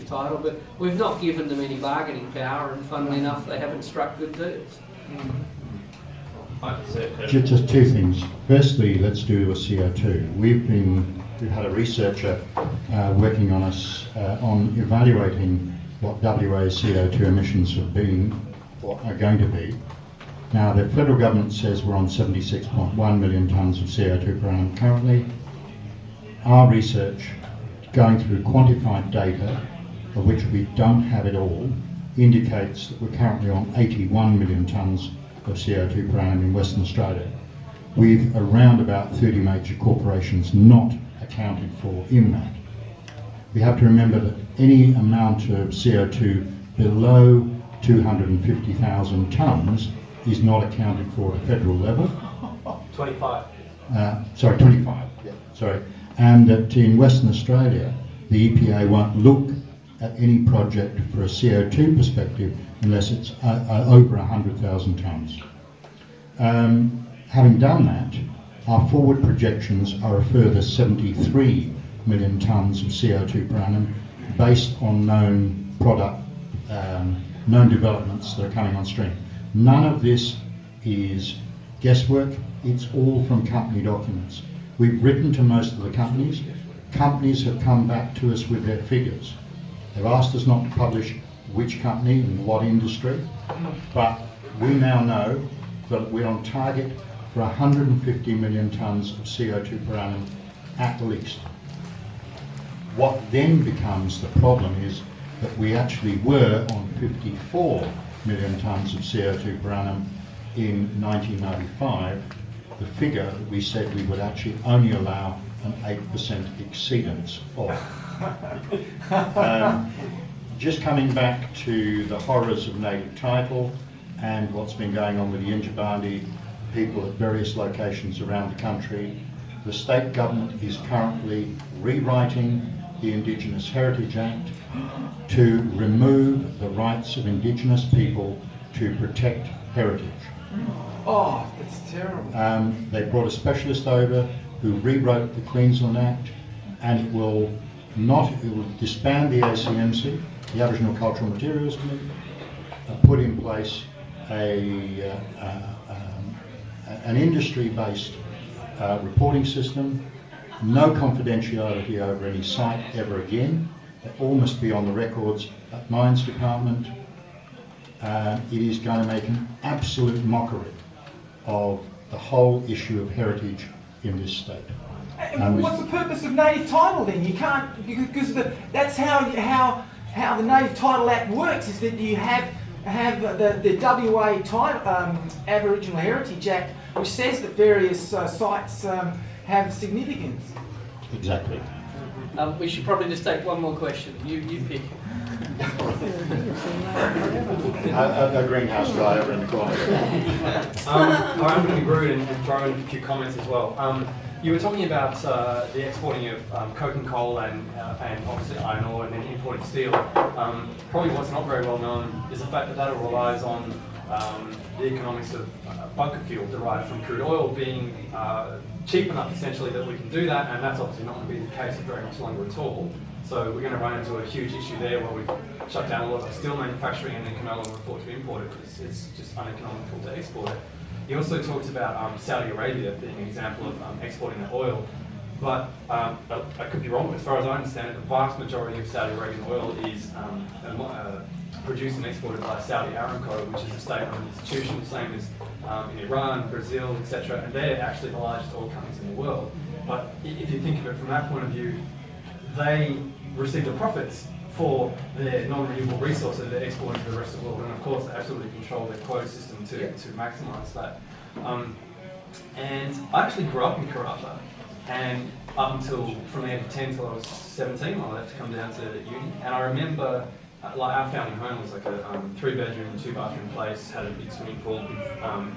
native title, but we've not given them any bargaining power, and funnily enough, they haven't struck good deals. Just two things. Firstly, let's do a CO2. We've had a researcher working on us on evaluating what WA's CO2 emissions have been or are going to be. Now, the federal government says we're on 76.1 million tonnes of CO2 per annum currently. Our research, going through quantified data, of which we don't have it all, indicates that we're currently on 81 million tonnes of CO2 per annum in Western Australia, with around about 30 major corporations not accounted for in that. We have to remember that any amount of CO2 below 250,000 tonnes is not accounted for at a federal level. 25. 25. Yeah. Sorry. And that in Western Australia, the EPA won't look at any project for a CO2 perspective unless it's over 100,000 tonnes. Having done that, our forward projections are a further 73 million tonnes of CO2 per annum based on known developments that are coming on stream. None of this is guesswork, it's all from company documents. We've written to most of the companies. Companies have come back to us with their figures. They've asked us not to publish which company and what industry, but we now know that we're on target for 150 million tonnes of CO2 per annum at least. What then becomes the problem is that we actually were on 54 million tonnes of CO2 per annum in 1995, the figure that we said we would actually only allow an 8% exceedance of. Just coming back to the horrors of native title and what's been going on with the Yindjibarndi people at various locations around the country, the state government is currently rewriting the Indigenous Heritage Act to remove the rights of Indigenous people to protect heritage. Oh, that's terrible. They brought a specialist over who rewrote the Queensland Act, and it will disband the ACMC, the Aboriginal Cultural Materials Committee, put in place an industry-based reporting system, no confidentiality over any site ever again. They all must be on the records at Mines Department. It is going to make an absolute mockery of the whole issue of heritage in this state. What's the purpose of native title then? You can't, because that's how the Native Title Act works, is that you have the WA Aboriginal Heritage Act, which says that various sites have significance. Exactly. We should probably just take one more question. You pick. A greenhouse guy over in the corner. I'm going to be rude and throw in a few comments as well. You were talking about the exporting of coke and coal and obviously iron ore and then importing steel. Probably what's not very well known is the fact that that relies on the economics of bunker fuel derived from crude oil being cheap enough essentially that we can do that, and that's obviously not going to be the case for very much longer at all. So we're going to run into a huge issue there where we've shut down a lot of steel manufacturing and then can no longer afford to import it because it's just uneconomical to export it. He also talked about Saudi Arabia being an example of exporting their oil, but I could be wrong, but as far as I understand it, the vast majority of Saudi Arabian oil is produced and exported by Saudi Aramco, which is a state-owned institution, same as in Iran, Brazil, etc., and they're actually the largest oil companies in the world. But if you think of it from that point of view, they receive the profits for their non-renewable resources that they're exporting to the rest of the world, and of course they absolutely control their quota system to maximise that. And I actually grew up in Karratha, and up until from the age of 10 till I was 17 when I left to come down to uni, and I remember like our family home was like a 3-bedroom, 2-bathroom place, had a big swimming pool, and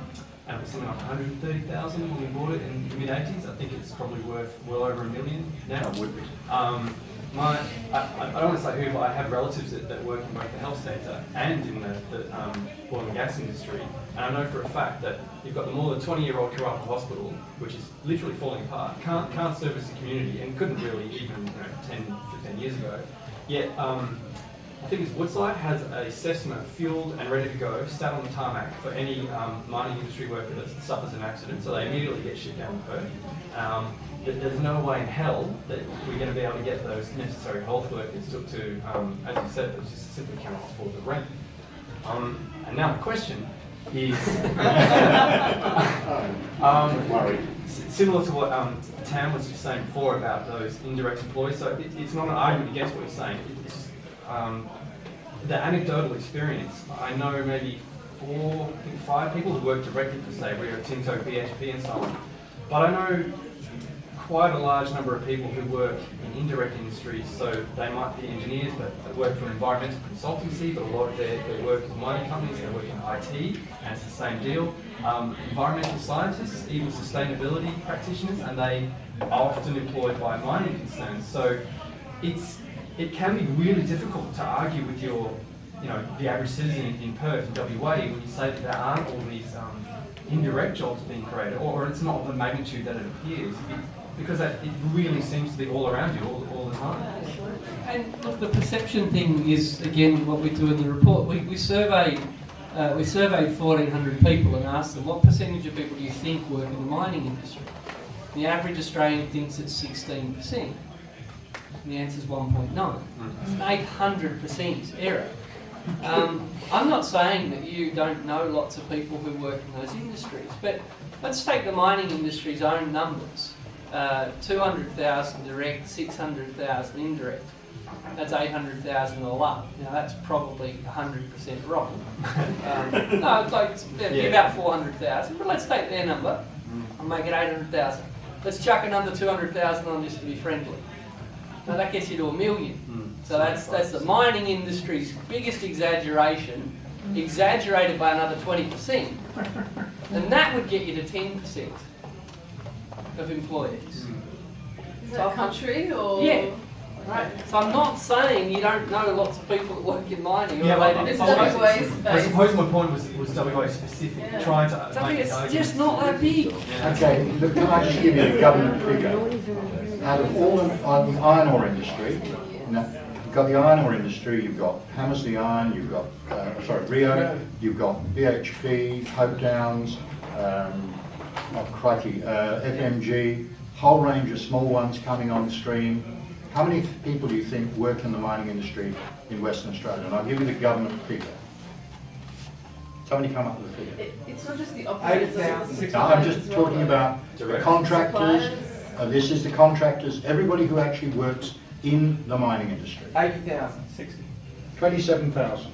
it was something like 130,000 when we bought it in the mid-80s. I think it's probably worth well over $1 million now. It would be. I don't want to say who, but I have relatives that work in both the health sector and in the oil and gas industry, and I know for a fact that you've got the more than 20-year-old Karratha Hospital, which is literally falling apart, can't service the community, and couldn't really even 10, 15 years ago. Yet I think it's Woodside, has a Cessna fueled and ready to go, sat on the tarmac for any mining industry worker that suffers an accident, so they immediately get shipped down to Perth. There's no way in hell that we're going to be able to get those necessary health workers to as you said, they just simply cannot afford the rent. And now the question is, similar to what Tam was just saying before about those indirect employees, so it's not an argument against what you're saying, it's just the anecdotal experience. I know maybe 4, I think 5 people who work directly for, say, Rio Tinto, BHP and so on, but I know quite a large number of people who work in indirect industries, so they might be engineers but they work for an environmental consultancy, but a lot of their work is mining companies, they work in IT, and it's the same deal. Environmental scientists, even sustainability practitioners, and they are often employed by mining concerns. So it can be really difficult to argue with your, the average citizen in Perth, in WA, when you say that there aren't all these indirect jobs being created, or it's not of the magnitude that it appears. Because it really seems to be all around you all the time. And look, the perception thing is, again, what we do in the report. We surveyed 1,400 people and asked them, what percentage of people do you think work in the mining industry? The average Australian thinks it's 16%. And the answer is 1.9. It's an 800% error. I'm not saying that you don't know lots of people who work in those industries, but let's take the mining industry's own numbers. 200,000 direct, 600,000 indirect. That's 800,000 all up. Now that's probably 100% wrong. No, it's like it'd be about 400,000, but let's take their number and make it 800,000. Let's chuck another 200,000 on just to be friendly. Now that gets you to 1 million. So that's the mining industry's biggest exaggeration, exaggerated by another 20%. And that would get you to 10%. Of employees. Is that country or? Yeah. Right. So I'm not saying you don't know lots of people that work in mining or related It's industries. WA I suppose my point was WA specific, trying to make It's arguments. just not that big. Okay, look, can I just give you a government figure? Out of all on the iron ore industry, you've got the iron ore industry, you've got Hammersley Iron, you've got, Rio, you've got BHP, Hope Downs, FMG, whole range of small ones coming on stream. How many people do you think work in the mining industry in Western Australia? And I'll give you the government figure. Somebody come up with a figure. It's not just the operators. 8,000. No, I'm just talking about the contractors. This is the contractors, everybody who actually works in the mining industry. 80,000, 60. 27,000.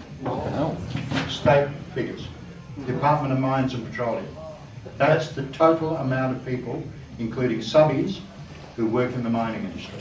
State figures. Department of Mines and Petroleum. That's the total amount of people, including subbies, who work in the mining industry.